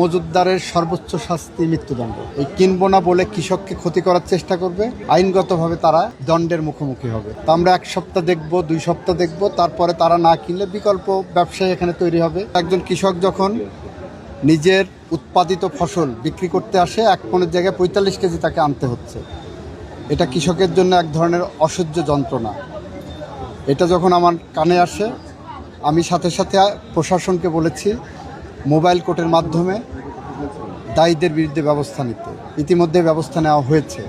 মজুতদারের সর্বোচ্চ শাস্তি মৃত্যুদণ্ড। এই কিনবো না বলে কৃষককে ক্ষতি করার চেষ্টা করবে, আইনগতভাবে তারা দণ্ডের মুখোমুখি হবে। তা আমরা 1 সপ্তাহ দেখব, 2 সপ্তাহ দেখব, তারপরে তারা না কিনলে বিকল্প ব্যবসায়ী এখানে তৈরি হবে। একজন কৃষক যখন নিজের উৎপাদিত ফসল বিক্রি করতে আসে, 1 মণের জায়গায় 45 কেজি তাকে আনতে হচ্ছে। এটা কৃষকের জন্য এক ধরনের অসহ্য যন্ত্রণা। এটা যখন আমার কানে আসে, আমি সাথে সাথে প্রশাসনকে বলেছি মোবাইল কোর্টের মাধ্যমে দায়ীদের বিরুদ্ধে ব্যবস্থা নিতে। ইতিমধ্যে ব্যবস্থা নেওয়া হয়েছে।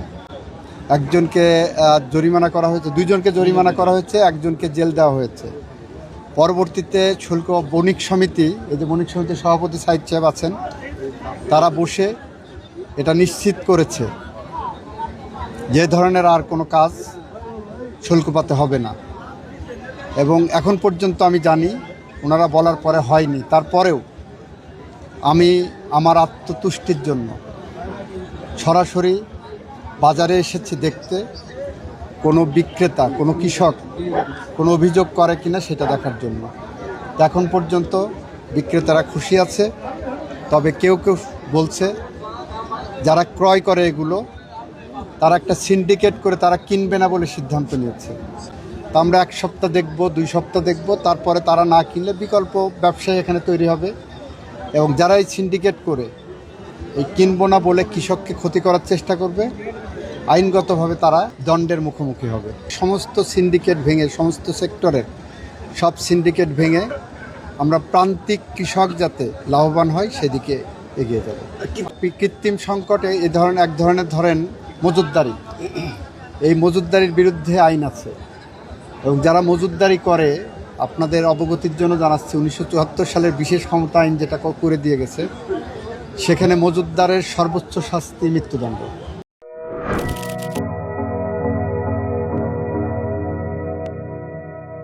একজনকে জরিমানা করা হয়েছে, 2 জনকে জরিমানা করা হয়েছে, 1 জনকে জেল দেওয়া হয়েছে। পরবর্তীতে শুল্ক বণিক সমিতি, এই যে বণিক সমিতির সভাপতি সাইদ সাহেব আছেন, তারা বসে এটা নিশ্চিত করেছে যে ধরনের আর কোনো কাজ শুল্কপাতে হবে না। এবং এখন পর্যন্ত আমি জানি ওনারা বলার পরে হয়নি। তারপরেও আমি আমার আত্মতুষ্টির জন্য সরাসরি বাজারে এসেছি দেখতে, কোনো বিক্রেতা, কোনো কৃষক কোনো অভিযোগ করে কিনা সেটা দেখার জন্য। এখন পর্যন্ত বিক্রেতারা খুশি আছে। তবে কেউ কেউ বলছে যারা ক্রয় করে এগুলো, তারা একটা সিন্ডিকেট করে তারা কিনবে না বলে সিদ্ধান্ত নিয়েছে। তা আমরা 1 সপ্তাহ দেখব, 2 সপ্তাহ দেখব, তারপরে তারা না কিনলে বিকল্প ব্যবসায়ী এখানে তৈরি হবে। এবং যারা এই সিন্ডিকেট করে এই কিনবো না বলে কৃষককে ক্ষতি করার চেষ্টা করবে, আইনগতভাবে তারা দণ্ডের মুখোমুখি হবে। সমস্ত সিন্ডিকেট ভেঙে, সমস্ত সেক্টরের সব সিন্ডিকেট ভেঙে আমরা প্রান্তিক কৃষক যাতে লাভবান হয় সেদিকে এগিয়ে যাব। কৃত্রিম সংকটে এক ধরনের ধরেন মজুতদারি, এই মজুতদারির বিরুদ্ধে আইন আছে। এবং যারা মজুতদারি করে, আপনাদের অবগতির জন্য জানাচ্ছি, 1974 সালের বিশেষ ক্ষমতা আইন যেটা করে দিয়ে গেছে, সেখানে মজুতদারের সর্বোচ্চ শাস্তি মৃত্যুদণ্ড।